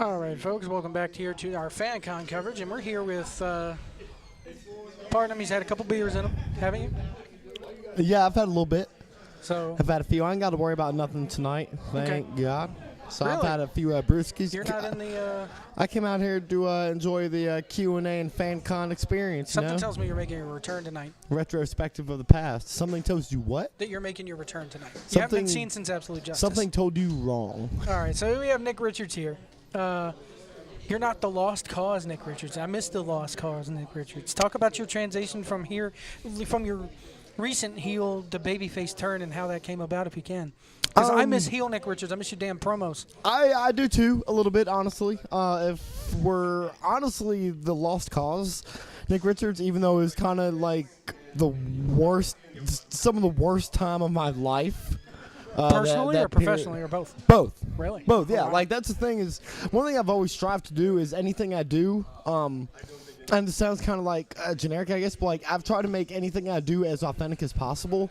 All right, folks, welcome back here to our FanCon coverage, and we're here with, pardon him, he's had a couple beers in him, haven't you? Yeah, I've had a little bit. So I've had a few. I ain't got to worry about nothing tonight, thank God. So Really? I've had a few brewskis. You're not in the, I came out here to enjoy the Q&A and FanCon experience, something tells me you're making a return tonight. Retrospective of the past. Something tells you what? That you're making your return tonight. You haven't been seen since Absolute Justice. Something told you wrong. All right, so we have Nick Richards here. You're not the lost cause, Nick Richards. I miss the lost cause, Nick Richards. Talk about your transition from your recent heel to babyface turn and how that came about, if you can. Because I miss heel Nick Richards. I miss your damn promos. I do too, a little bit, honestly. If we're honestly the lost cause, Nick Richards, even though it was kind of like some of the worst time of my life. Personally or professionally or both? Both. Really? Both, yeah. Wow. Like, that's the thing is, one thing I've always strived to do is anything I do, and it sounds kind of like generic, I guess, but like I've tried to make anything I do as authentic as possible,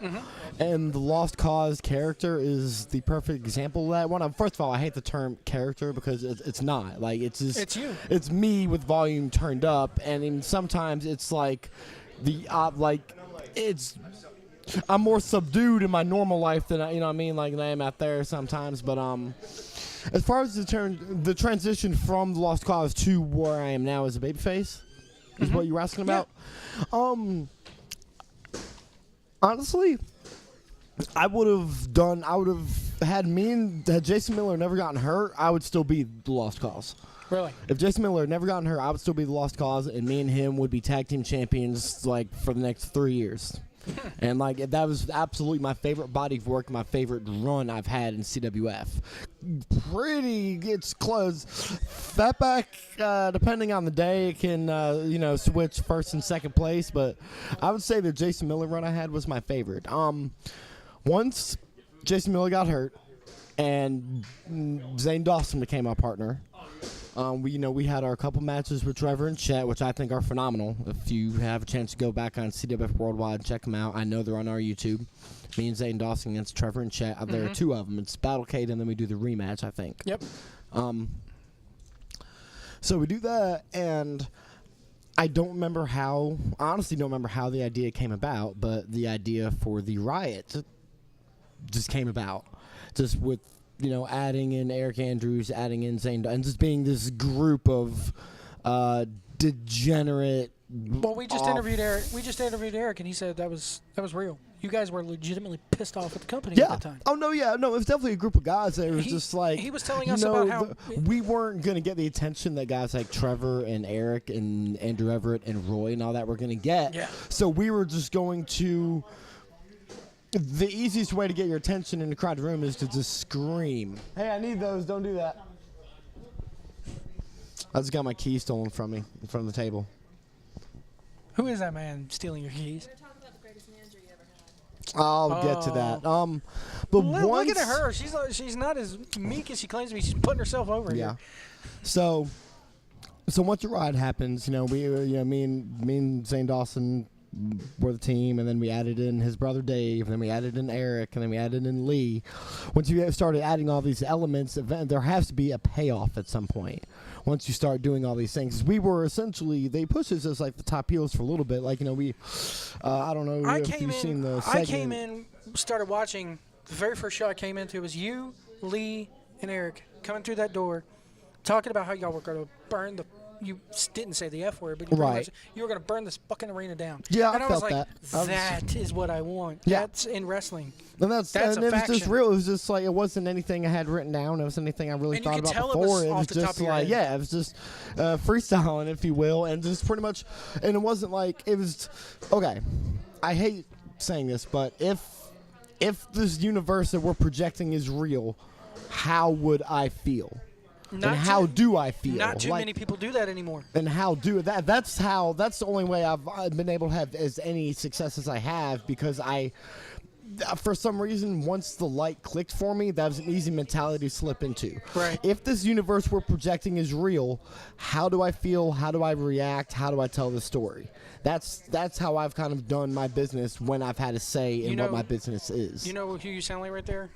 and the Lost Cause character is the perfect example of that. First of all, I hate the term character because it's not. Like, it's just... It's you. It's me with volume turned up, and then sometimes it's like it's... I'm more subdued in my normal life than you know what I mean, like than I am out there sometimes. But as far as the transition from the Lost Cause to where I am now as a babyface is what you were asking about. Yeah. Honestly, I would have had Jason Miller never gotten hurt, I would still be the Lost Cause. Really? If Jason Miller had never gotten hurt, I would still be the Lost Cause, and me and him would be tag team champions like for the next 3 years. And like that was absolutely my favorite body of work, my favorite run I've had in CWF. It's close. Fatback, depending on the day, it can switch first and second place. But I would say the Jason Miller run I had was my favorite. Once Jason Miller got hurt, and Zane Dawson became my partner. We had our couple matches with Trevor and Chet, which I think are phenomenal. If you have a chance to go back on CWF Worldwide, check them out. I know they're on our YouTube. Me and Zane Dawson against Trevor and Chet. There are two of them. It's Battlecade, and then we do the rematch, I think. Yep. So we do that, and I honestly don't remember how the idea came about, but the idea for the Riot just came about. Just with adding in Eric Andrews, adding in Zane, and just being this group of degenerate. Well, we just interviewed Eric, and he said that was real. You guys were legitimately pissed off at the company at the time. Oh no, yeah, no, it was definitely a group of guys that was just like he was telling us about how we weren't gonna get the attention that guys like Trevor and Eric and Andrew Everett and Roy and all that were gonna get. Yeah. So we were just going to. The easiest way to get your attention in a crowded room is to just scream. Hey, I need those. Don't do that. I just got my keys stolen from me in front of the table. Who is that man stealing your keys? We're talking about the greatest manager you ever had. I'll get to that. But look at her. She's not as meek as she claims to be. She's putting herself over here. So once the ride happens, me and Zane Dawson were the team, and then we added in his brother Dave, and then we added in Eric, and then we added in Lee. Once you started adding all these elements, there has to be a payoff at some point. Once you start doing all these things, we were essentially, they pushed us as like the top heels for a little bit. Like we, I don't know if you've seen the segment. I came in, started watching. The very first show I came into was you, Lee, and Eric coming through that door, talking about how y'all were going to burn the. You didn't say the F word, but you were going to burn this fucking arena down. Yeah, and I was felt like, that. That is what I want. Yeah. That's in wrestling. And that's and a it was faction. just real. It was just like, it wasn't anything I had written down. It was anything I really thought about before. It was just like, yeah, it was just freestyling, if you will, and just pretty much. And it wasn't like it was. Okay, I hate saying this, but if this universe that we're projecting is real, how would I feel? How do I feel? Not too many people do that anymore. And how do that? That's the only way I've been able to have as any success as I have, because for some reason, once the light clicked for me, that was an easy mentality to slip into. Right. If this universe we're projecting is real, how do I feel? How do I react? How do I tell the story? That's how I've kind of done my business when I've had a say in what my business is. You know who you sound like right there?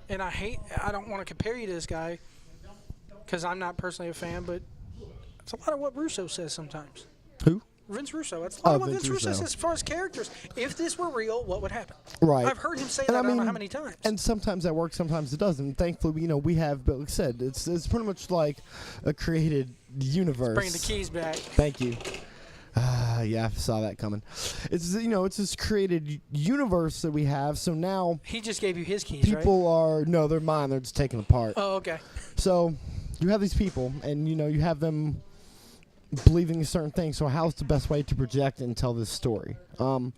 And I don't want to compare you to this guy, because I'm not personally a fan, but it's a lot of what Russo says sometimes. Who? Vince Russo. That's a lot of what Vince Vince Russo Russo. says as far as characters. If this were real, what would happen? Right. I've heard him say And that I I don't know mean- how many times. And sometimes that works, sometimes it doesn't. And thankfully, we have, but like I said, it's pretty much like a created universe. Bringing the keys back. Thank you. Yeah, I saw that coming. It's it's this created universe that we have. So now He just gave you his keys, right? people are they're mine. They're just taken apart. Oh, okay. So you have these people, and you have them believing a certain thing. So how's the best way to project and tell this story? I'm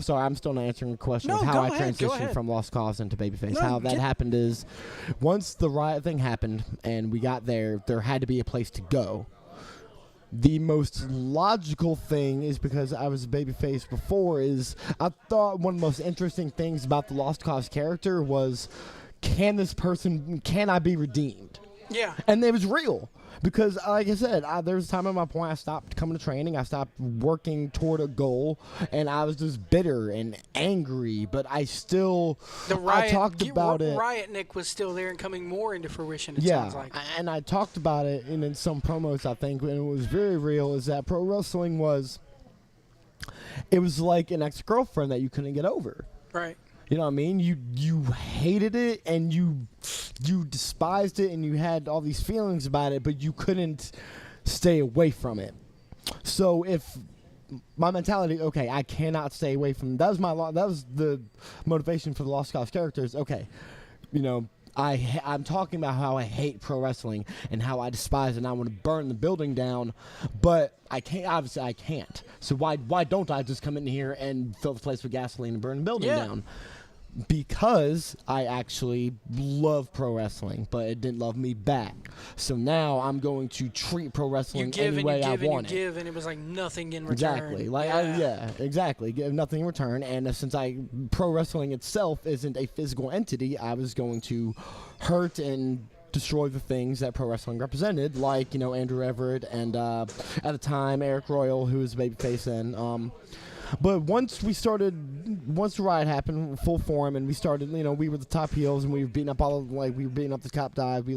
sorry, I'm still not answering the question No, of how go I ahead, go transitioned ahead. from Lost Cause into Babyface. No, How that get- happened is, once the Riot thing happened and we got there had to be a place to go. The most logical thing is, because I was a babyface before, is I thought one of the most interesting things about the Lost Cause character was, can I be redeemed? Yeah. And it was real. Because, like I said, there was a time at my point I stopped coming to training. I stopped working toward a goal. And I was just bitter and angry. But I still, The Riot, I talked about it. Riot Nick was still there and coming more into fruition, it Yeah, sounds like. and I talked about it in some promos, I think, and it was very real, is that pro wrestling was like an ex-girlfriend that you couldn't get over. Right. You know what I mean? You hated it, and you despised it, and you had all these feelings about it, but you couldn't stay away from it. So if my mentality, okay, I cannot stay away from that was the motivation for the Lost Cause characters. Okay, I'm talking about how I hate pro wrestling and how I despise it and I want to burn the building down, but I can't. Obviously, I can't. So why don't I just come in here and fill the place with gasoline and burn the building down? Because I actually love pro wrestling, but it didn't love me back. So now I'm going to treat pro You wrestling give any and way you I give and you want it. give, and it was like nothing in return. Exactly. Exactly. Give nothing in return. And since pro wrestling itself isn't a physical entity, I was going to hurt and destroy the things that pro wrestling represented, like Andrew Everett and at the time Eric Royal, who was babyface then. But once the Riot happened, full form, and we started, we were the top heels, and we were beating up the top dive. We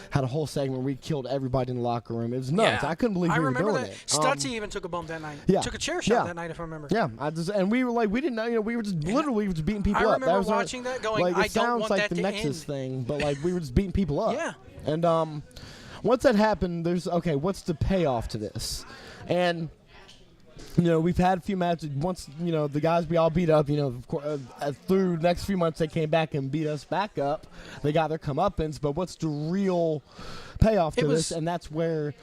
had a whole segment where we killed everybody in the locker room. It was nuts. Yeah. I couldn't believe we were doing it. Stutzy even took a bump that night. yeah. Took a chair shot that night, if I remember. Yeah, and we were we didn't know, we were just literally just beating people I up. remember Was watching that going, it I don't sounds want like that the to Nexus end. thing, but we were just beating people up. Yeah. And once that happened, there's what's the payoff to this? And we've had a few matches. Once, the guys we all beat up, through the next few months they came back and beat us back up. They got their comeuppance, but what's the real payoff to this? And that's where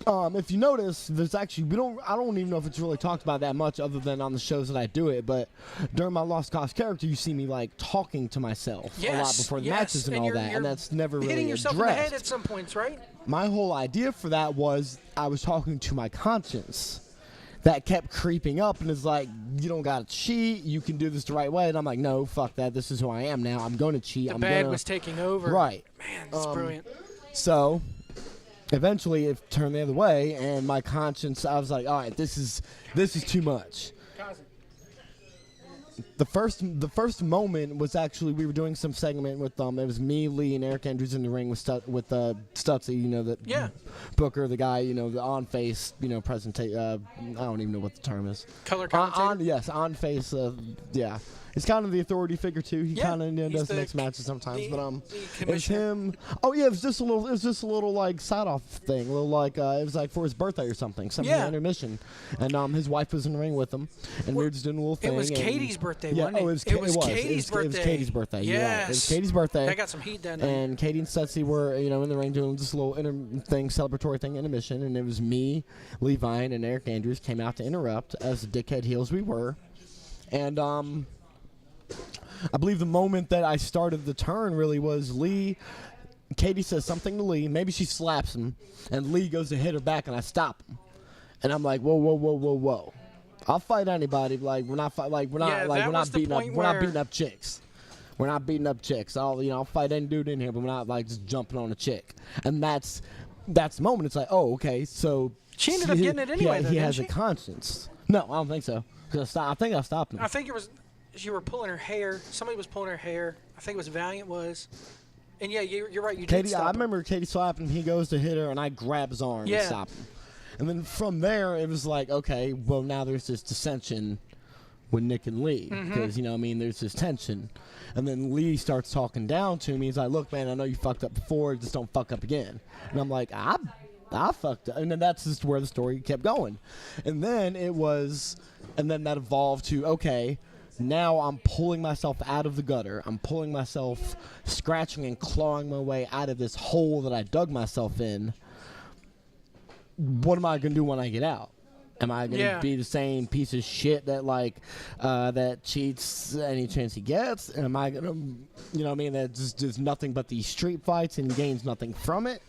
if you notice, there's actually I don't even know if it's really talked about that much other than on the shows that I do it, but during my Lost Cause character, you see me talking to myself a lot before the matches and all that, and that's never really hitting yourself addressed. in the head at some points, right? My whole idea for that was I was talking to my conscience that kept creeping up and is like, you don't gotta cheat, you can do this the right way, and I'm like, no, fuck that, this is who I am now, I'm gonna cheat. The bad was taking over. Right. Man, that's brilliant. So eventually it turned the other way, and my conscience, I was like, all right, this is too much. The first moment was actually we were doing some segment with it was me, Lee, and Eric Andrews in the ring with Stutzy, the Booker, the guy, the on face, presentation. I don't even know what the term is. Color commentator. On face. Yeah. It's kind of the authority figure too. He kind of does mixed matches sometimes, but it's him. Oh yeah, it was just a little side off thing, a little it was for his birthday or something intermission, and his wife was in the ring with him, and we were just doing a little thing. It was Katie's birthday, yeah, wasn't it? It was Katie's birthday. It was Katie's birthday. Yes. Yeah, it was Katie's birthday. I got some heat that night. And Katie and Stutzy were in the ring doing this little celebratory thing, intermission, and it was me, Levi, and Eric Andrews came out to interrupt as the dickhead heels we were, and I believe the moment that I started the turn really was Katie says something to Lee, maybe she slaps him, and Lee goes to hit her back, and I stop him, and I'm like, whoa. I'll fight anybody. We're not beating up chicks. We're not beating up chicks. I'll fight any dude in here, but we're not just jumping on a chick. And that's the moment. It's like, oh, okay, so she ended up getting it anyway. He has a conscience. No, I don't think so. I think I stopped him. I think it was. you were pulling her hair. Somebody was pulling her hair. I think it was Valiant was. And yeah, you're right. You did Katie, stop I him. remember Katie slapping him. He goes to hit her, and I grab his arm Yeah. and stop him. And then from there, it was like, okay, well, now there's this dissension with Nick and Lee. Because, you know what I mean, there's this tension. And then Lee starts talking down to me. He's like, look, man, I know you fucked up before. Just don't fuck up again. And I'm like, I fucked up. And then that's just where the story kept going. And then that evolved to, okay, now I'm pulling myself out of the gutter. I'm pulling myself, scratching and clawing my way out of this hole that I dug myself in. What am I going to do when I get out? Am I going to be the same piece of shit that that cheats any chance he gets? Am I going to, you know what I mean, that just does nothing but these street fights and gains nothing from it?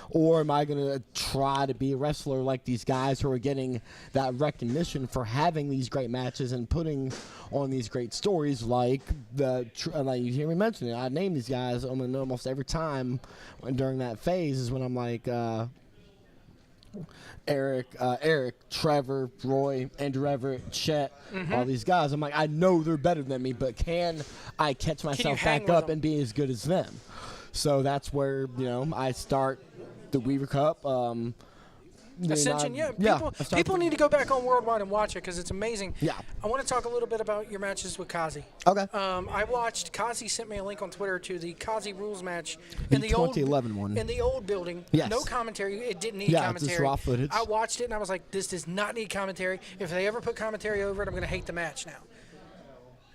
Or am I going to try to be a wrestler like these guys who are getting that recognition for having these great matches and putting on these great stories like you hear me mention it. I name these guys almost every time during that phase is when I'm like, Eric, Trevor, Roy, Andrew Everett, Chet, all these guys. I'm like, I know they're better than me, but can I catch myself back up and be as good as them? So that's where, I start the Weaver Cup. Ascension, people need to go back on Worldwide and watch it because it's amazing. Yeah. I want to talk a little bit about your matches with Kazi. Okay. I watched, Kazi sent me a link on Twitter to the Kazi Rules match in the 2011 one. In the old building. Yes. No commentary. It didn't need commentary. commentary. Just raw footage. I watched it and I was like, this does not need commentary. If they ever put commentary over it, I'm going to hate the match now.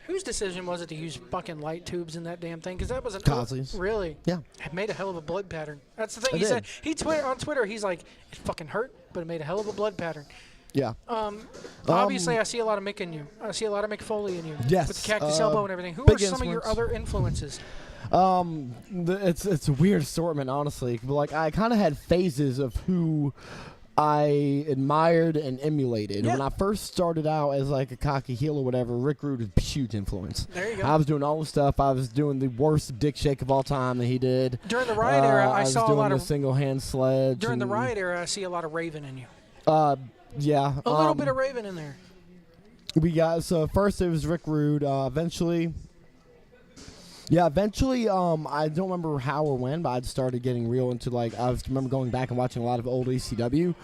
Whose decision was it to use fucking light tubes in that damn thing? Because that was Kazi's. Really? Yeah. It made a hell of a blood pattern. That's the thing. It did. He said on Twitter, he's like, it fucking hurt, but it made a hell of a blood pattern. Yeah. Obviously, I see a lot of Mick in you. I see a lot of Mick Foley in you. Yes. With the cactus elbow and everything. Who are some of your other influences? It's a weird assortment, honestly. But I kind of had phases of who I admired and emulated. Yeah. When I first started out as a cocky heel or whatever, Rick Rude was a huge influence. There you go. I was doing all the stuff. I was doing the worst dick shake of all time that he did. During the Riot era, I saw a lot of single hand sledge. During the Riot era, I see a lot of Raven in you. Yeah. A little bit of Raven in there. We got first it was Rick Rude. Eventually, I don't remember how or when, but I started getting real into I remember going back and watching a lot of old ECW,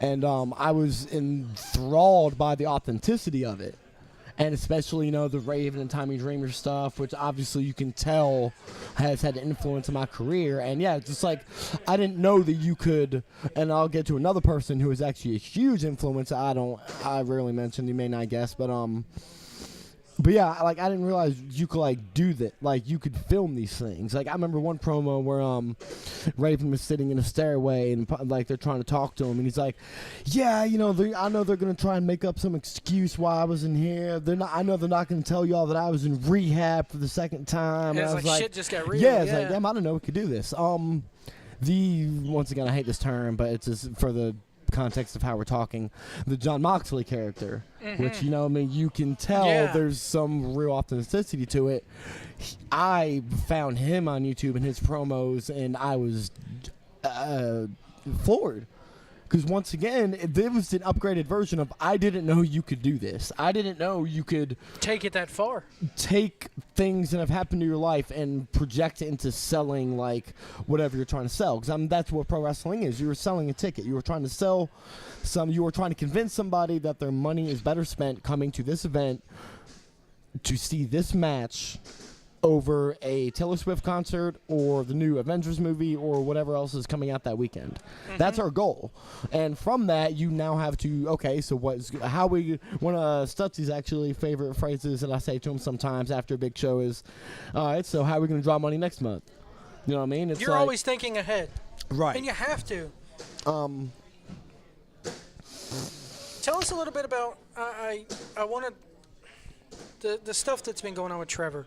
and I was enthralled by the authenticity of it, and especially the Raven and Tommy Dreamer stuff, which obviously you can tell has had an influence on my career. And yeah, just I didn't know that you could, and I'll get to another person who is actually a huge influence. I rarely mention, you may not guess, but yeah, I didn't realize you could do that. You could film these things. I remember one promo where Raven was sitting in a stairway and they're trying to talk to him, and he's like, "Yeah, I know they're gonna try and make up some excuse why I was in here. I know they're not gonna tell y'all that I was in rehab for the second time." Yeah, and it's shit just got real. Yeah, it's damn, I don't know we could do this. Once again, I hate this term, but it's just for the context of how we're talking, the John Moxley character, which you can tell there's some real authenticity to it. I found him on YouTube and his promos, and I was floored. Because once again, it was an upgraded version of I didn't know you could do this. I didn't know you could take it that far. Take things that have happened to your life and project it into selling whatever you're trying to sell. Because that's what pro wrestling is. You were selling a ticket. You were trying to sell you were trying to convince somebody that their money is better spent coming to this event to see this match over a Taylor Swift concert or the new Avengers movie or whatever else is coming out that weekend. That's our goal. And from that, you now have to, one of Stutzy's actually favorite phrases that I say to him sometimes after a big show is, all right, so how are we going to draw money next month? You know what I mean? It's You're always thinking ahead. Right. And you have to. Tell us a little bit about, I want the stuff that's been going on with Trevor.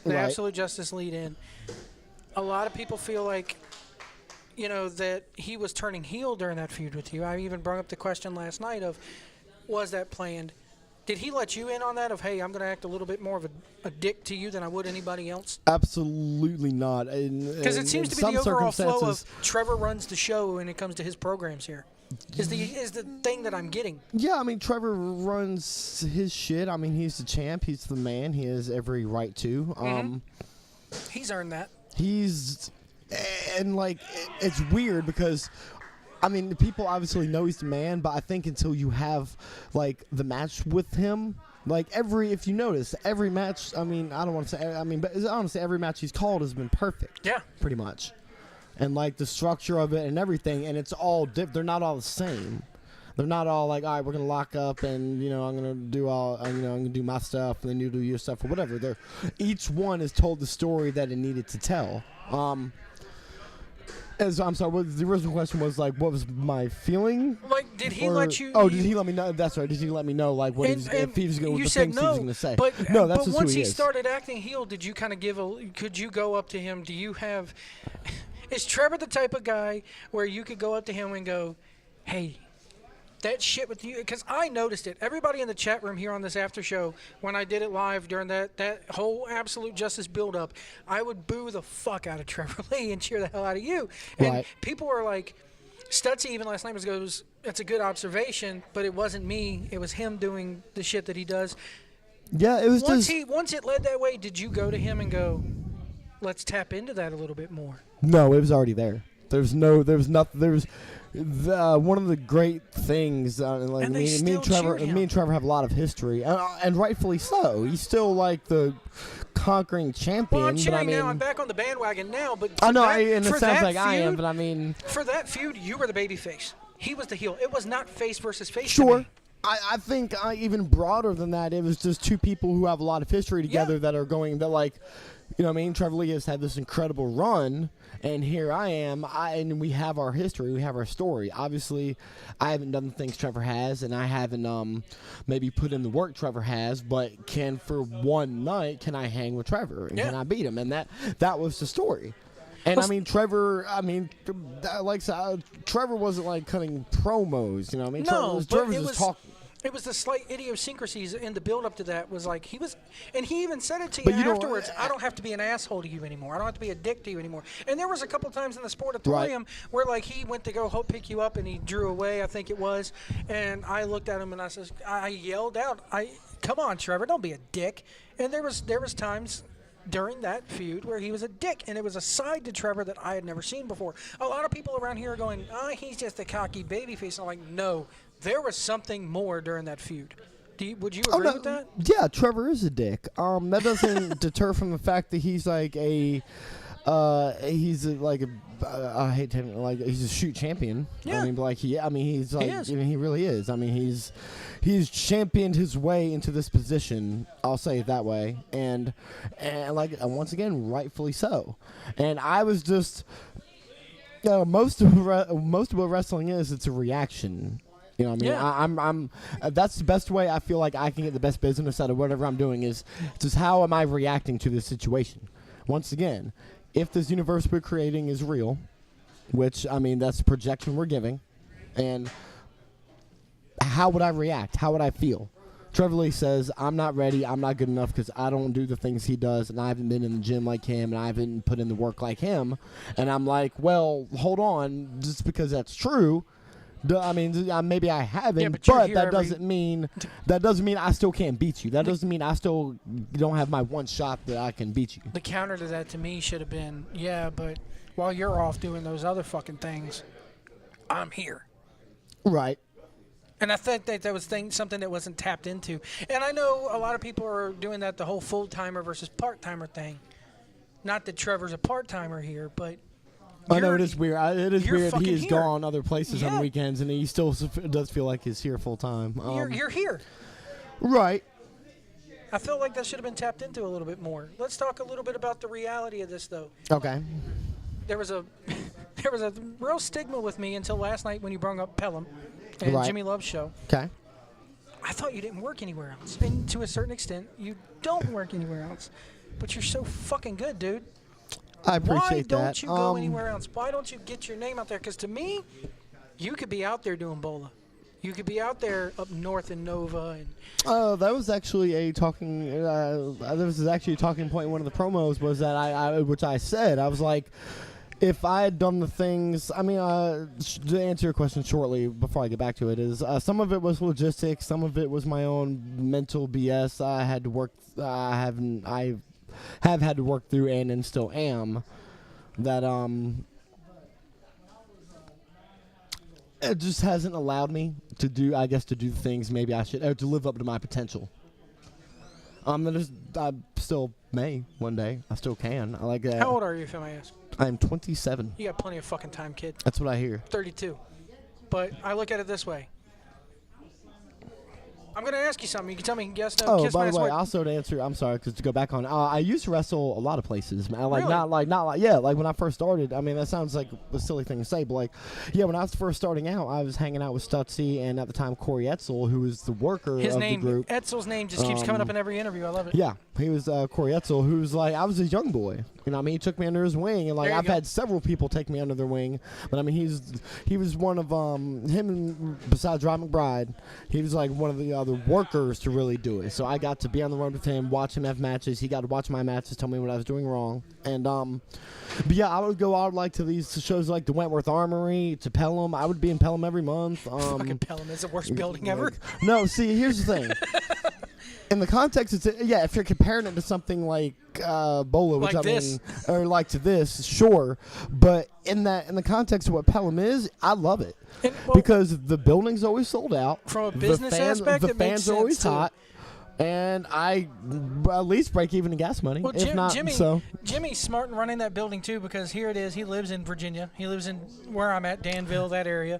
The Absolute Justice lead-in. A lot of people feel that he was turning heel during that feud with you. I even brought up the question last night of, was that planned? Did he let you in on that of, hey, I'm going to act a little bit more of a dick to you than I would anybody else? Absolutely not. Because it seems to be the overall flow of Trevor runs the show when it comes to his programs here. Is the thing that I'm getting. Yeah, I mean, Trevor runs his shit. I mean, he's the champ. He's the man. He has every right to. He's earned that. And like, it's weird because, I mean, the people obviously know he's the man, but I think until you have like the match with him, like if you notice, every match, I mean, I don't want to say, I mean, but honestly, every match he's called has been perfect. Yeah. Pretty much. And like the structure of it and everything, and it's all they're not all the same. They're not all like, all right, we're gonna lock up, and I'm gonna do I'm gonna do my stuff, and then you do your stuff or whatever. Each one has told the story that it needed to tell. I'm sorry. The original question was like, what was my feeling? Like, did he let you? Oh, did he let me know? That's right. Did he let me know like what if he was going you the said things no, he was going to say? But no, that's but just once who he he is. started acting heel, did you kind of could you go up to him? Do you have? Is Trevor the type of guy where you could go up to him and go, hey, that shit with you? Because I noticed it. Everybody in the chat room here on this after show, when I did it live during that whole Absolute Justice build-up, I would boo the fuck out of Trevor Lee and cheer the hell out of you. And right. people were like, Stutzy even last night goes, it's a good observation, but it wasn't me. It was him doing the shit that he does. Yeah, it was Once it led that way, did you go to him and go, let's tap into that a little bit more? No, it was already there. One of the great things, like and me and Trevor have a lot of history, and rightfully so. He's still like the conquering champion. Well, I'm cheering but I mean, now. I'm back on the bandwagon now. But I know, and it sounds like I am, but I mean, for that feud, you were the babyface. He was the heel. It was not face versus face. Sure. I think even broader than that, it was just two people who have a lot of history together that are going, that like, you know what I mean? Trevor Lee has had this incredible run, and here I am, and we have our history, we have our story. Obviously, I haven't done the things Trevor has, and I haven't maybe put in the work Trevor has, but for one night, can I hang with Trevor, and can I beat him? And that was the story. And I mean, Trevor wasn't like cutting promos, you know what I mean? No, Trevor was just talking. It was the slight idiosyncrasies in the build-up to that was like and he even said it to you afterwards. I don't have to be an asshole to you anymore. I don't have to be a dick to you anymore. And there was a couple times in the Sportatorium where like he went to go pick you up and he drew away, I think it was. And I looked at him and I yelled out, come on, Trevor, don't be a dick. And there was times during that feud where he was a dick, and it was a side to Trevor that I had never seen before. A lot of people around here are going, he's just a cocky babyface. I'm like, no. There was something more during that feud. Would you agree with that? Yeah, Trevor is a dick. That doesn't deter from the fact that he's like I hate him, like he's a shoot champion. Yeah. I mean, like he really is. I mean, he's championed his way into this position. I'll say it that way, and once again, rightfully so. And I was just, most of what wrestling is, it's a reaction. You know what I mean? Yeah. I'm that's the best way I feel like I can get the best business out of whatever I'm doing is just how am I reacting to this situation? Once again, if this universe we're creating is real, which, I mean, that's the projection we're giving, and how would I react? How would I feel? Trevor Lee says, I'm not ready, I'm not good enough because I don't do the things he does, and I haven't been in the gym like him, and I haven't put in the work like him. And I'm like, well, hold on, just because that's true, I mean, maybe I haven't, but that doesn't mean I still can't beat you. That doesn't mean I still don't have my one shot that I can beat you. The counter to that to me should have been, but while you're off doing those other fucking things, I'm here. Right. And I think that was something that wasn't tapped into. And I know a lot of people are doing that, the whole full-timer versus part-timer thing. Not that Trevor's a part-timer here, but I know it is weird. It is weird. He has gone other places on weekends, and he still does feel like he's here full time. You're here, right? I feel like that should have been tapped into a little bit more. Let's talk a little bit about the reality of this, though. Okay. There was a real stigma with me until last night when you brought up Pelham and Jimmy Love's show. Okay. I thought you didn't work anywhere else, and to a certain extent, you don't work anywhere else. But you're so fucking good, dude. I appreciate that. Why don't you go anywhere else? Why don't you get your name out there? Because to me, you could be out there doing Bola. You could be out there up north in Nova. That was actually a talking. There was actually a talking point in one of the promos was that which I said I was like, If I had done the things, I mean, to answer your question shortly before I get back to it, is some of it was logistics, some of it was my own mental BS. I had to work. I have had to work through, and still am. That it just hasn't allowed me to do. I guess to do things maybe I should, or to live up to my potential. I still may one day. I still can. I like that. How old are you, if I may ask? I'm 27. You got plenty of fucking time, kid. That's what I hear. 32. But I look at it this way. I'm going to ask you something. You can tell me yes, no, Oh, kiss by my the ass. way, also to answer, I'm sorry, because to go back on, I used to wrestle a lot of places. Man. Like Really? not like yeah, like when I first started. I mean, that sounds like a silly thing to say, but like, yeah, when I was first starting out, I was hanging out with Stutzy and at the time Corey Etzel, who was the worker His of name, the group. Etzel's name just keeps coming up in every interview. I love it. Yeah, he was Corey Etzel, who's like, I was a young boy. You know, I mean, he took me under his wing, and like There you I've go. had several people take me under their wing. But I mean, he was one of him and besides Rod McBride, he was like one of the other workers to really do it. So I got to be on the road with him, watch him have matches. He got to watch my matches, tell me what I was doing wrong, and but yeah, I would go out like to these shows like the Wentworth Armory, to Pelham. I would be in Pelham every month. Fucking Pelham is the worst building ever. No, see, here's the thing. In the context, it's yeah. If you're comparing it to something like Bola, which Like I this. mean, or like to this, sure. But in the context of what Pelham is, I love it And, well, because the building's always sold out. From a The business aspect, the it makes fans are always sense, too. hot, and I at least break even in gas money. Well, if not, Jimmy, so Jimmy's smart in running that building too, because here it is. He lives in Virginia. He lives in where I'm at, Danville, that area.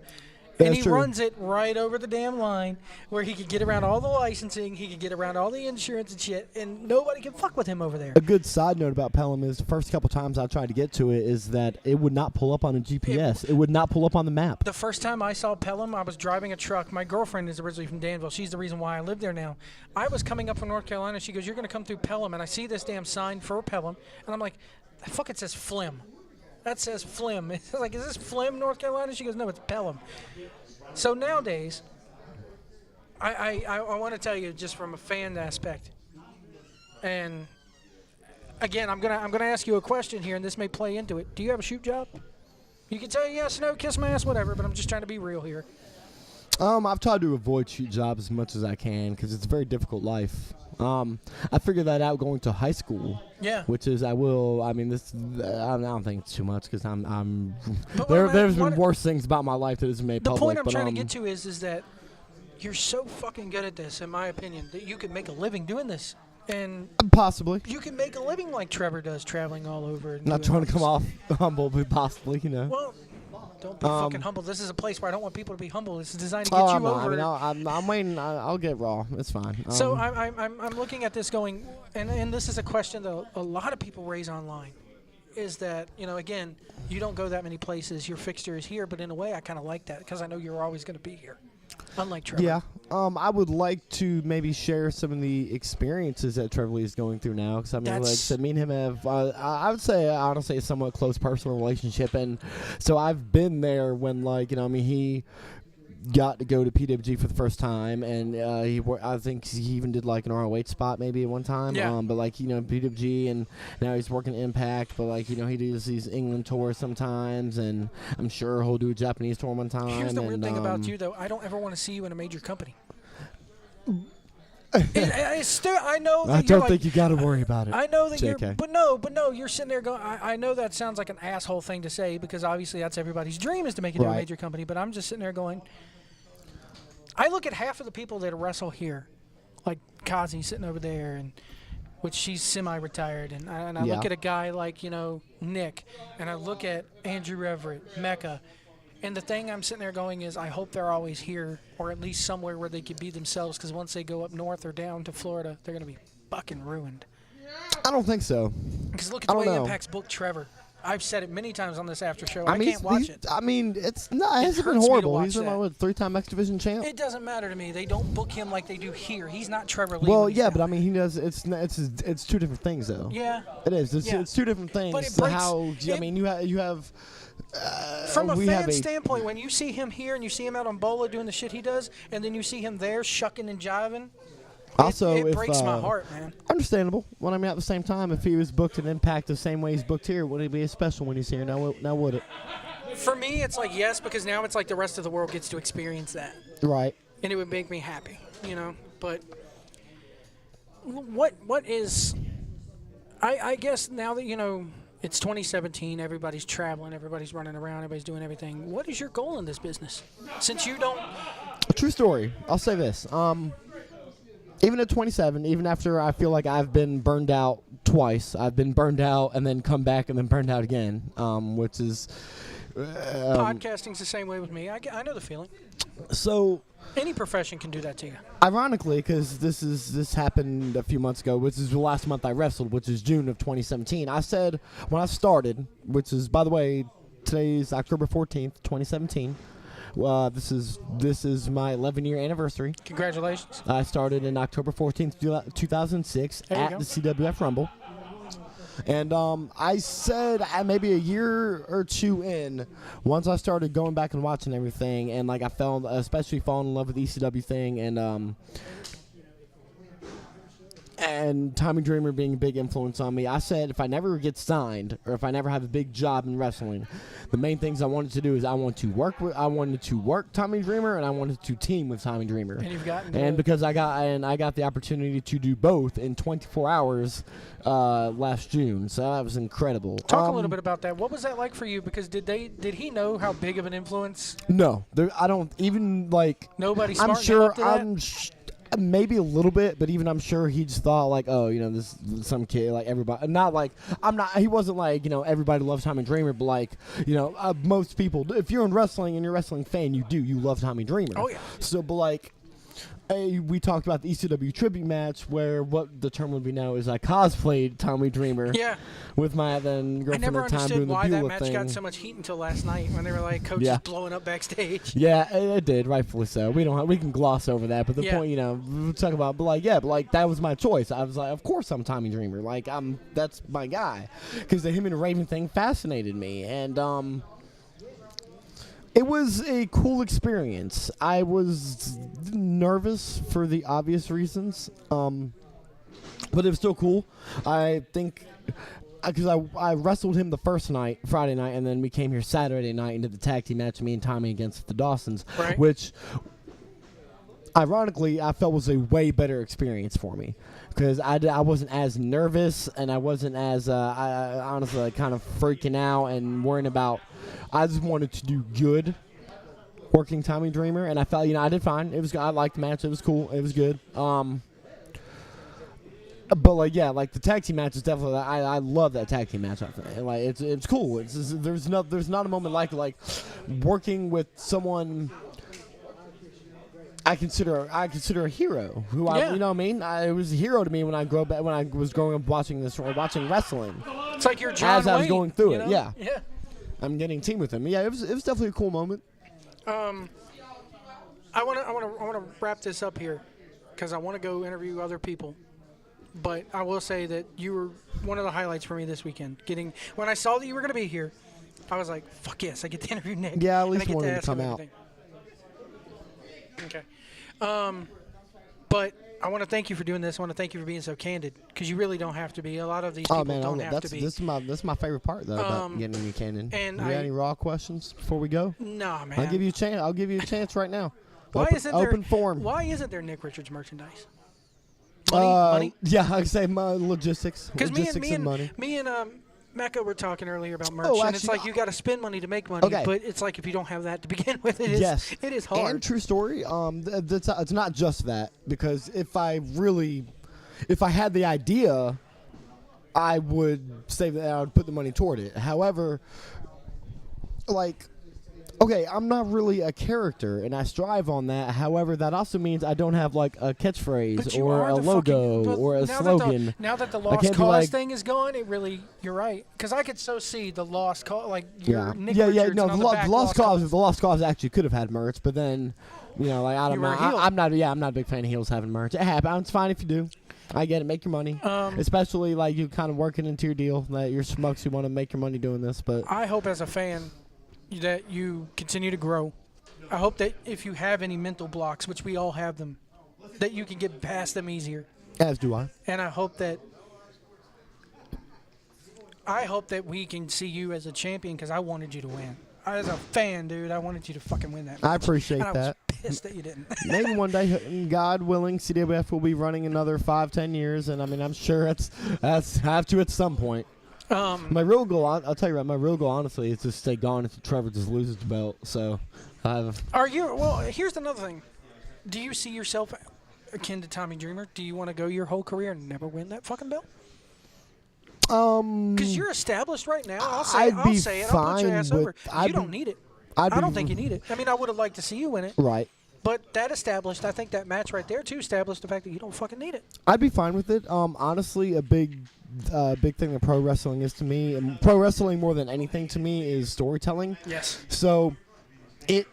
And That's he true. runs it right over the damn line where he could get around all the licensing, he could get around all the insurance and shit, and nobody can fuck with him over there. a good side note about Pelham is the first couple times I tried to get to it is that it would not pull up on a GPS. It would not pull up on the map. The first time I saw Pelham, I was driving a truck. My girlfriend is originally from Danville. She's the reason why I live there now. I was coming up from North Carolina. She goes, "You're going to come through Pelham." And I see this damn sign for Pelham. And I'm like, fuck, it says Flim. That says Flim. It's like, is this Flim, North Carolina? She goes, no, it's Pelham. So nowadays, I want to tell you just from a fan aspect. And again, I'm gonna ask you a question here, and this may play into it. Do you have a shoot job? You can tell yes, no, kiss my ass, whatever. But I'm just trying to be real here. I've tried to avoid shoot jobs as much as I can because it's a very difficult life. I figured that out going to high school. Yeah. Which is I will. I mean, this. I don't think it's too much because I'm. But There's been what- worse things about my life that isn't made The public. point I'm but, trying to get to is that you're so fucking good at this, in my opinion, that you could make a living doing this, and possibly. you can make a living like Trevor does, traveling all over. And Not doing trying to come all off humble, but possibly, you know. this. Well, don't be fucking humble. This is a place where I don't want people to be humble. This is designed to get Oh, you I'm not. I over. mean, I'm waiting. I'll get raw. It's fine. So I'm looking at this going, and this is a question that a lot of people raise online, is that, you know, again, you don't go that many places. Your fixture is here, but in a way, I kind of like that because I know you're always going to be here, unlike Trevor. Yeah. I would like to maybe share some of the experiences that Trevor Lee is going through now. Because I mean, like I said, me and him have, I would say, honestly, a somewhat close personal relationship. And so I've been there when, like, you know, I mean, he got to go to PWG for the first time, and I think he even did like an ROH spot maybe at one time. Yeah. But like, you know, PWG, and now he's working Impact. But like, you know, he does these England tours sometimes, and I'm sure he'll do a Japanese tour one time. Here's the weird and, thing about you, though. I don't ever want to see you in a major company. I know that I you're don't like, think you got to worry about it. I know that JK. you're, but no, you're sitting there going, I know that sounds like an asshole thing to say because obviously that's everybody's dream is to make it to a Right. major company, but I'm just sitting there going, I look at half of the people that wrestle here, like Kazi sitting over there, and which she's semi-retired, and I Yeah. look at a guy like, you know, Nick, and I look at Andrew Everett, Mecca, and the thing I'm sitting there going is I hope they're always here, or at least somewhere where they could be themselves, because once they go up north or down to Florida, they're going to be fucking ruined. I don't think so. Because look at I the way don't know. Impact's booked Trevor. I've said it many times on this after show. I I mean, can't watch it. I mean, it's not. It hasn't been hurts me to horrible. watch He's been that. like, what, 3-time X Division champ. It doesn't matter to me. They don't book him like they do here. He's not Trevor Lee. Well, when he's yeah, down but I there. mean, he does. It's two different things, though. Yeah. It is. It's, Yeah. it's two different things. But it breaks- How I it- mean, you have. From a we have fan standpoint, when you see him here and you see him out on Bola doing the shit he does, and then you see him there shucking and jiving, Also, it if, breaks my heart, man. Understandable. Well, I mean, at the same time, if he was booked in Impact the same way he's booked here, would it be as special when he's here? Now would it? For me, it's like yes, because now it's like the rest of the world gets to experience that. Right. And it would make me happy, you know. But what is? I guess now that you know it's 2017, everybody's traveling, everybody's running around, everybody's doing everything. What is your goal in this business? Since you don't. True story. I'll say this. Even at 27, even after I feel like I've been burned out twice, I've been burned out and then come back and then burned out again, which is. Podcasting's the same way with me. I know the feeling. So. Any profession can do that to you. Ironically, because this happened a few months ago, which is the last month I wrestled, which is June of 2017. I said when I started, which is, by the way, today's October 14th, 2017. This is my 11-year anniversary. Congratulations. I started in October 14th, 2006 at the CWF Rumble. And I said maybe a year or two in, once I started going back and watching everything, and like I especially falling in love with the ECW thing, and Tommy Dreamer being a big influence on me, I said if I never get signed or if I never have a big job in wrestling, the main things I wanted to do is I wanted to work Tommy Dreamer and I wanted to team with Tommy Dreamer. And you've gotten and because I got the opportunity to do both in 24 hours last June, so that was incredible. Talk a little bit about that. What was that like for you? Because did he know how big of an influence? No, I don't even like. Nobody. I'm sure. Maybe a little bit, but even I'm sure he just thought like, oh, you know, this some kid like everybody. Not like He wasn't like, you know, everybody loves Tommy Dreamer, but like, you know, most people. If you're in wrestling and you're a wrestling fan, you love Tommy Dreamer. Oh yeah. So, but like. We talked about the ECW tribute match where what the term would be now is I cosplayed Tommy Dreamer. Yeah. With my then girlfriend I never at the time understood doing the why that Beulah match thing. got so much heat until last night when they were like coaches blowing up backstage. Yeah, it did, rightfully so. We can gloss over that, but the point, you know, we'll talk about, but like that was my choice. I was like, of course I'm Tommy Dreamer. Like that's my guy, because the him and Raven thing fascinated me, and it was a cool experience. I was nervous for the obvious reasons, but it was still cool. I think because I wrestled him the first night, Friday night, and then we came here Saturday night and did the tag team match, me and Tommy against the Dawsons, which ironically I felt was a way better experience for me. Because I wasn't as nervous and I wasn't as I honestly kind of freaking out and worrying about. I just wanted to do good working Tommy Dreamer, and I felt, you know, I did fine. It was I liked the match. It was cool. It was good. But like like the tag team match is definitely I love that tag team match. I think like it's cool. It's just, there's not a moment like working with someone. I consider a hero who I, you know what I mean? It was a hero to me when I was growing up watching wrestling. It's like you're John as I was Wayne, going through you it. know? Yeah. I'm getting team with him. Yeah, it was definitely a cool moment. I want to wrap this up here because I want to go interview other people. But I will say that you were one of the highlights for me this weekend. When I saw that you were going to be here, I was like, "Fuck yes, I get to interview Nick." Yeah, at least and I get wanted to to ask come him out. everything. Okay. But I want to thank you for doing this. I want to thank you for being so candid because you really don't have to be. A lot of these people don't have to be. This is my favorite part though about getting you candid. And you got any raw questions before we go? Nah, man. I'll give you a chance. I'll give you a chance right now. Why open forum? Why isn't there Nick Richards merchandise? Money? Yeah, I'd say logistics. Because money. Me and Mecca were talking earlier about merch, Oh, and it's actually, like you got to spend money to make money. Okay. But it's like if you don't have that to begin with, it is hard. And true story. It's not just that, because if I had the idea, I would save that. I would put the money toward it. However, like. Okay, I'm not really a character, and I strive on that. However, that also means I don't have, like, a catchfitch or a logo or a slogan. Now that the Lost Cause thing is gone, you're right. Because I could so see the Lost Cause, like, Nick Richards no, on the back, the Lost Cause actually could have had merch, but then, you know, like, I don't know. I'm not a big fan of heels having merch. It happens. It's fine if you do. I get it. Make your money. Especially, like, you kind of working into your deal that you're schmucks who want to make your money doing this. But I hope as a fan that you continue to grow. I hope that if you have any mental blocks, which we all have them, that you can get past them easier. As do I. And I hope that we can see you as a champion because I wanted you to win. As a fan, dude, I wanted you to fucking win that match. I appreciate and I that. was pissed that you didn't. Maybe one day, God willing, CWF will be running another 5-10 years, and I mean, I'm sure that's have to at some point. My real goal, I'll tell you right, my real goal, honestly, is to stay gone until Trevor just loses the belt. So, Well, here's another thing. Do you see yourself akin to Tommy Dreamer? Do you want to go your whole career and never win that fucking belt? Because you're established right now. I'll say it. I'll put your ass over. You don't need it. I don't think you need it. I mean, I would have liked to see you win it. Right. But that established, I think that match right there, too, established the fact that you don't fucking need it. I'd be fine with it. Honestly, a big thing that pro wrestling is to me, and pro wrestling more than anything to me, is storytelling. Yes. So, if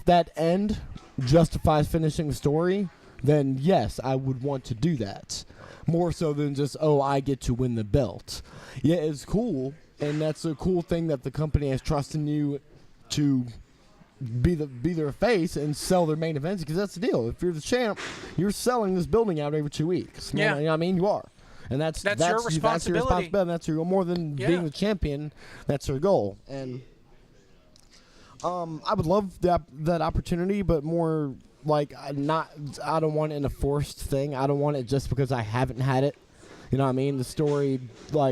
that end justifies finishing the story, then yes, I would want to do that. More so than just, I get to win the belt. Yeah, it's cool, and that's a cool thing that the company has trusted you to be their face and sell their main events, because that's the deal. If you're the champ, you're selling this building out every 2 weeks. Yeah. You know what I mean? You are. And that's your responsibility. That's your responsibility. That's your, more than being the champion, that's your goal. And I would love that opportunity, but more like I don't want it in a forced thing. I don't want it just because I haven't had it. You know what I mean? The story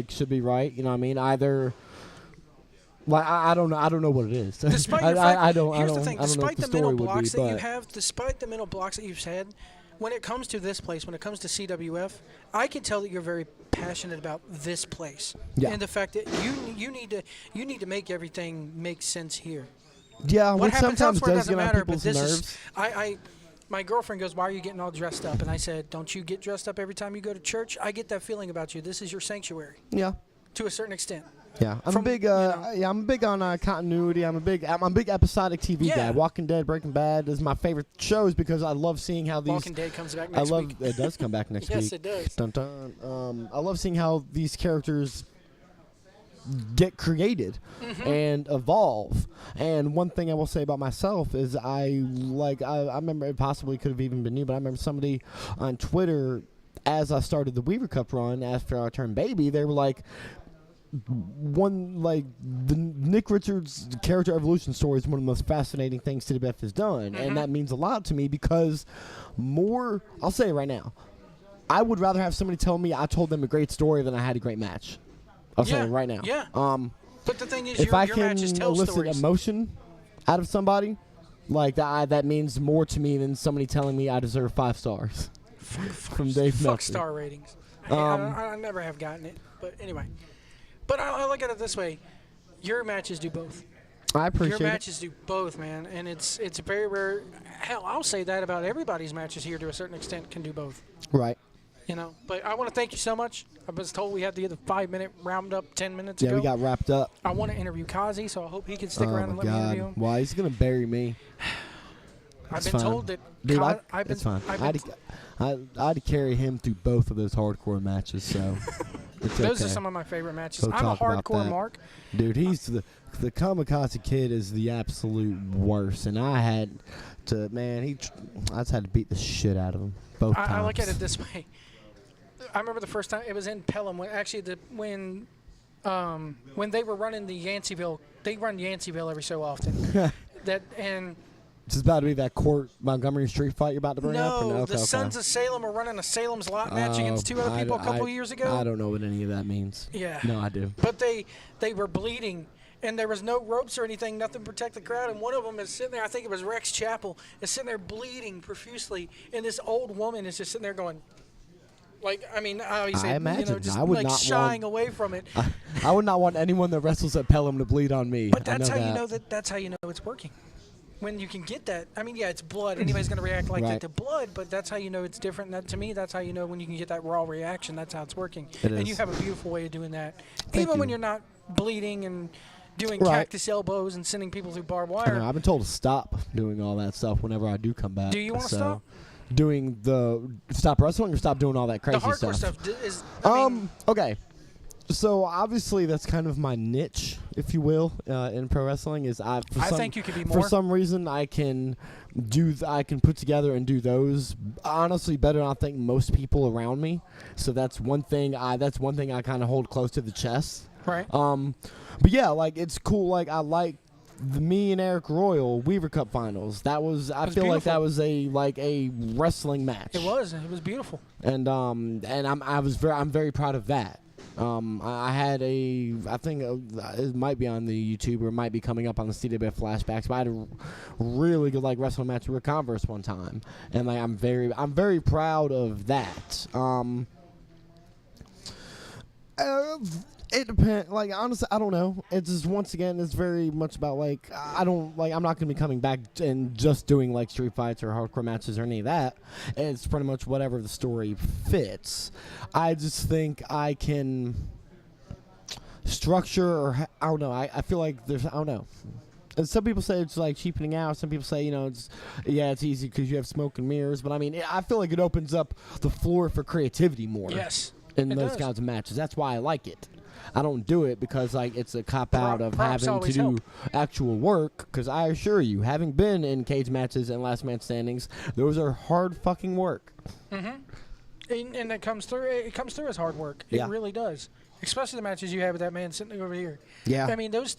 should be right. You know what I mean? Either I don't know what it is. Despite here's the thing. Despite the mental blocks that you have, despite the mental blocks that you've had, when it comes to this place, when it comes to CWF, I can tell that you're very passionate about this place and the fact that you need to make everything make sense here. Yeah, what happens sometimes elsewhere does doesn't get on matter, but people's this nerves. is my girlfriend goes, "Why are you getting all dressed up?" And I said, "Don't you get dressed up every time you go to church? I get that feeling about you. This is your sanctuary." Yeah. To a certain extent. Yeah, I'm big on continuity. I'm a big episodic TV guy. Walking Dead, Breaking Bad is my favorite shows because I love seeing how these. Walking Dead comes back next week. It does come back next week. Yes, it does. Dun, dun. I love seeing how these characters get created and evolve. And one thing I will say about myself is I remember, it possibly could have even been you, but I remember somebody on Twitter, as I started the Weaver Cup run after I turned baby, they were like, the Nick Richards character evolution story is one of the most fascinating things CWF has done, and that means a lot to me because I'll say it right now, I would rather have somebody tell me I told them a great story than I had a great match. I'll say it right now. Yeah. But the thing is, if your I can matches tell elicit stories. emotion out of somebody, like that means more to me than somebody telling me I deserve 5 stars from Dave Fuck Meltzer. star ratings. I never have gotten it, but anyway. But I look at it this way: your matches do both. I appreciate your matches do both, man, and it's very rare. Hell, I'll say that about everybody's matches here to a certain extent can do both. Right. You know, but I want to thank you so much. I was told we had to get the 5-minute round up 10 minutes ago. Yeah, we got wrapped up. I want to interview Kazi, so I hope he can stick around and let me interview him. Why? He's gonna bury me. I've been told that. Dude, it's fine. I had to carry him through both of those hardcore matches, so it's those okay. are some of my favorite matches. We'll I'm a talk about hardcore that. mark. Dude, he's the Kamakazi Kid is the absolute worst, and I had to I just had to beat the shit out of him both times. I look at it this way. I remember the first time it was in Pelham when when they were running the Yanceyville. They run Yanceyville every so often. It's about to be that Court Montgomery Street fight you're about to bring up? No, the Sons of Salem are running a Salem's Lot match against 2 other people a couple years ago. I don't know what any of that means. Yeah. No, I do. But they were bleeding, and there was no ropes or anything, nothing to protect the crowd, and one of them is sitting there, I think it was Rex Chappell, is sitting there bleeding profusely, and this old woman is just sitting there going, I imagine. Just I would not shying away from it. I would not want anyone that wrestles at Pelham to bleed on me. But that's how you know that's how you know it's working. When you can get that, it's blood. Anybody's going to react like that to blood, but that's how you know it's different. To me, that's how you know when you can get that raw reaction. That's how it's working. And you have a beautiful way of doing that. Even when you're not bleeding and doing cactus elbows and sending people through barbed wire. I've been told to stop doing all that stuff whenever I do come back. Do you want to stop? Doing stop wrestling or stop doing all that crazy stuff? The hardcore stuff is. Okay. So obviously that's kind of my niche, if you will, in pro wrestling. I think you could be more. For some reason, I can put together and do those honestly better than I think most people around me. So that's one thing. I kind of hold close to the chest. Right. But yeah, like it's cool. Like I like me and Eric Royal Weaver Cup finals. I feel beautiful. like that was a wrestling match. It was beautiful. And I'm very proud of that. I had I think it might be on the YouTube or it might be coming up on the CWF flashbacks, but I had a really good like wrestling match with Rick Converse one time, and like I'm very proud of that. It depends. Like honestly, I don't know. It's just once again, it's very much about like I'm not gonna be coming back and just doing like street fights or hardcore matches or any of that. It's pretty much whatever the story fits. I just think I can structure or I don't know. I feel like I don't know. And some people say it's like cheapening out. Some people say it's easy because you have smoke and mirrors. But I mean, I feel like it opens up the floor for creativity more. Yes. In those kinds of matches, that's why I like it. I don't do it because like it's a cop out of having to do actual work. Because I assure you, having been in cage matches and last man standings, those are hard fucking work. Mm-hmm. And it comes through. It comes through as hard work. Yeah. It really does. Especially the matches you have with that man sitting over here. Yeah. I mean those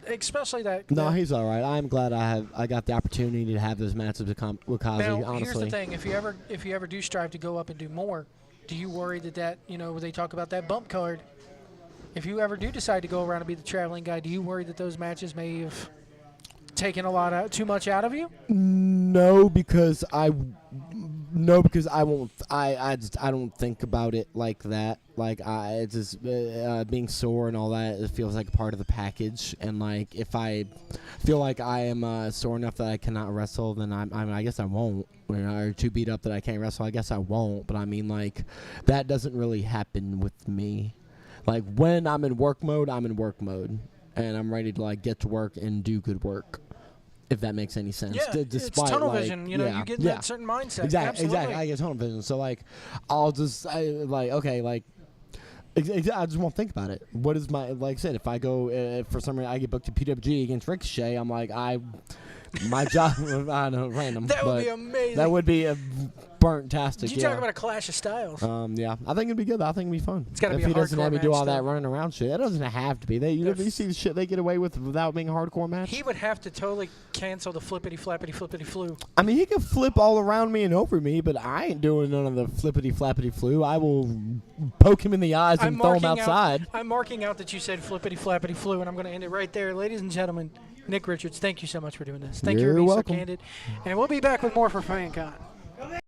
especially that. No, he's all right. I'm glad I got the opportunity to have those matches with Kazi. Now, honestly, here's the thing: if you ever do strive to go up and do more, do you worry that they talk about that bump card? If you ever do decide to go around and be the traveling guy, do you worry that those matches may have taken too much out of you? No, because I won't. I don't think about it like that. Like it's just being sore and all that. It feels like part of the package. And like if I feel like I am sore enough that I cannot wrestle, then I guess I won't. Or too beat up that I can't wrestle, I guess I won't. But I mean, like that doesn't really happen with me. Like when I'm in work mode, I'm in work mode, and I'm ready to like get to work and do good work. If that makes any sense. Yeah, Despite, it's tunnel like, vision. You get in that certain mindset. Exactly. I get tunnel vision. So like, I'll just I just won't think about it. What is my like I said? If I go for some reason I get booked to PWG against Ricochet, I'm like my job. I know random. That would be amazing. That would be a burnt-tastic. You talk about a clash of styles. Yeah, I think it'd be good. I think it'd be fun. It's gotta be if a he doesn't hardcore have me do all match, that though. running around shit. It doesn't have to be. You see the shit they get away with without being a hardcore match. He would have to totally cancel the flippity flu. I mean, he can flip all around me and over me, but I ain't doing none of the flippity flu. I will poke him in the eyes and throw him outside. I'm marking out that you said flippity flu, and I'm going to end it right there. Ladies and gentlemen, Nick Richards, thank you so much for doing this. Thank you for You're being welcome. so candid. And we'll be back with more for FanCon.